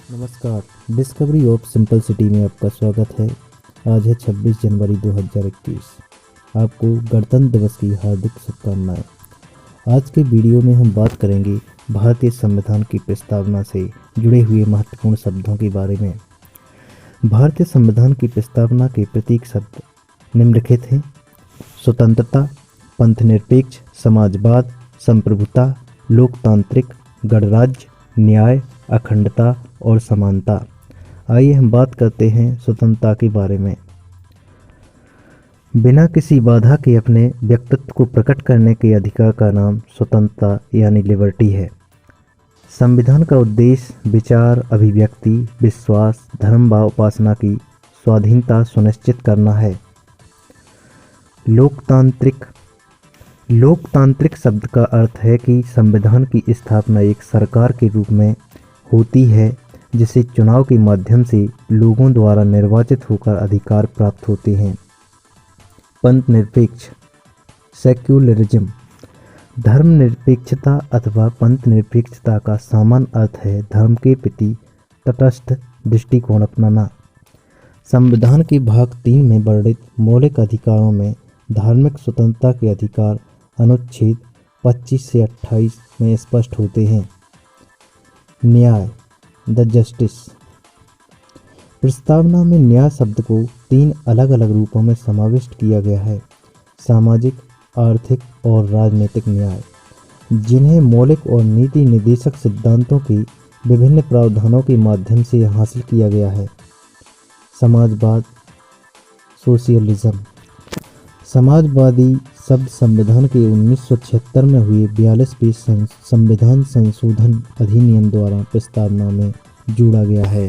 नमस्कार। Discovery of simple city में आपका स्वागत है। आज है 26 जनवरी 2021। आपको गणतंत्र दिवस की हार्दिक शुभकामनाएं। आज के वीडियो में हम बात करेंगे भारतीय संविधान की प्रस्तावना से जुड़े हुए महत्वपूर्ण शब्दों के बारे में। भारतीय संविधान की प्रस्तावना के प्रतीक शब्द निम्नलिखित हैं: स्वतंत्रता, पंथनिरपेक्ष, समाजवाद, संप्रभुता, लोकतांत्रिक, गणराज्य, न्याय, अखंडता और समानता। आइए हम बात करते हैं स्वतंत्रता के बारे में। बिना किसी बाधा के अपने व्यक्तित्व को प्रकट करने के अधिकार का नाम स्वतंत्रता यानी लिबर्टी है। संविधान का उद्देश्य विचार, अभिव्यक्ति, विश्वास, धर्म व उपासना की स्वाधीनता सुनिश्चित करना है। लोकतांत्रिक लोकतांत्रिक शब्द का अर्थ है कि संविधान की स्थापना एक सरकार के रूप में होती है जिसे चुनाव के माध्यम से लोगों द्वारा निर्वाचित होकर अधिकार प्राप्त होते हैं। पंथनिरपेक्ष सेक्युलरिज्म धर्मनिरपेक्षता अथवा पंथनिरपेक्षता का सामान्य अर्थ है धर्म के प्रति तटस्थ दृष्टिकोण अपनाना। संविधान के भाग 3 में वर्णित मौलिक अधिकारों में धार्मिक स्वतंत्रता के अधिकार अनुच्छेद 25 से 28 में स्पष्ट होते हैं। न्याय द जस्टिस प्रस्तावना में न्याय शब्द को 3 अलग अलग रूपों में समाविष्ट किया गया है: सामाजिक, आर्थिक और राजनीतिक न्याय, जिन्हें मौलिक और नीति निर्देशक सिद्धांतों के विभिन्न प्रावधानों के माध्यम से हासिल किया गया है। समाजवाद सोशलिज्म समाजवादी शब्द संविधान के 1976 में हुए 42वें संविधान संशोधन अधिनियम द्वारा प्रस्तावना में जोड़ा गया है।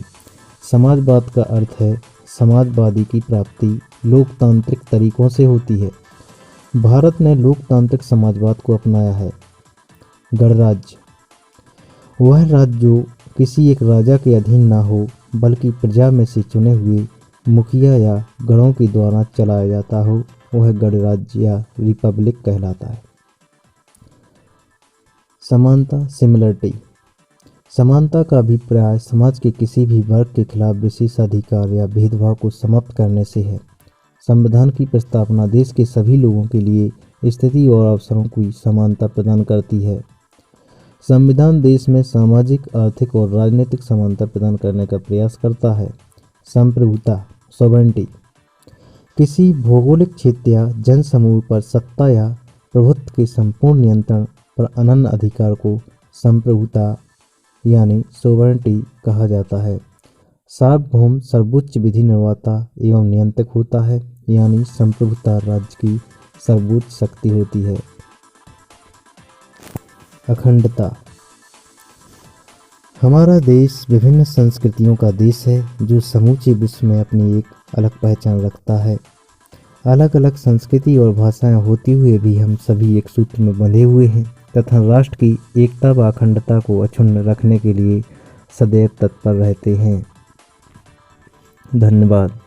समाजवाद का अर्थ है समाजवादी की प्राप्ति लोकतांत्रिक तरीकों से होती है। भारत ने लोकतांत्रिक समाजवाद को अपनाया है। गणराज्य वह राज्य जो किसी एक राजा के अधीन न हो बल्कि प्रजा में से चुने हुए मुखिया या गणों के द्वारा चलाया जाता हो, वह गणराज्य या रिपब्लिक कहलाता है। समानता सिमिलरिटी समानता का अभिप्राय समाज के किसी भी वर्ग के खिलाफ विशेषाधिकार या भेदभाव को समाप्त करने से है। संविधान की प्रस्तावना देश के सभी लोगों के लिए स्थिति और अवसरों की समानता प्रदान करती है। संविधान देश में सामाजिक, आर्थिक और राजनीतिक समानता प्रदान करने का प्रयास करता है। संप्रभुता सॉवरेनिटी किसी भौगोलिक क्षेत्र या जनसमूह पर सत्ता या प्रभुत्व के संपूर्ण नियंत्रण पर अनन्य अधिकार को संप्रभुता यानी सॉवरेनिटी कहा जाता है। सार्वभौम सर्वोच्च विधि निर्माता एवं नियंत्रक होता है, यानी संप्रभुता राज्य की सर्वोच्च शक्ति होती है। अखंडता हमारा देश विभिन्न संस्कृतियों का देश है जो समूचे विश्व में अपनी एक अलग पहचान रखता है। अलग अलग संस्कृति और भाषाएं होती हुए भी हम सभी एक सूत्र में बंधे हुए हैं तथा राष्ट्र की एकता व अखंडता को अक्षुण्ण रखने के लिए सदैव तत्पर रहते हैं। धन्यवाद।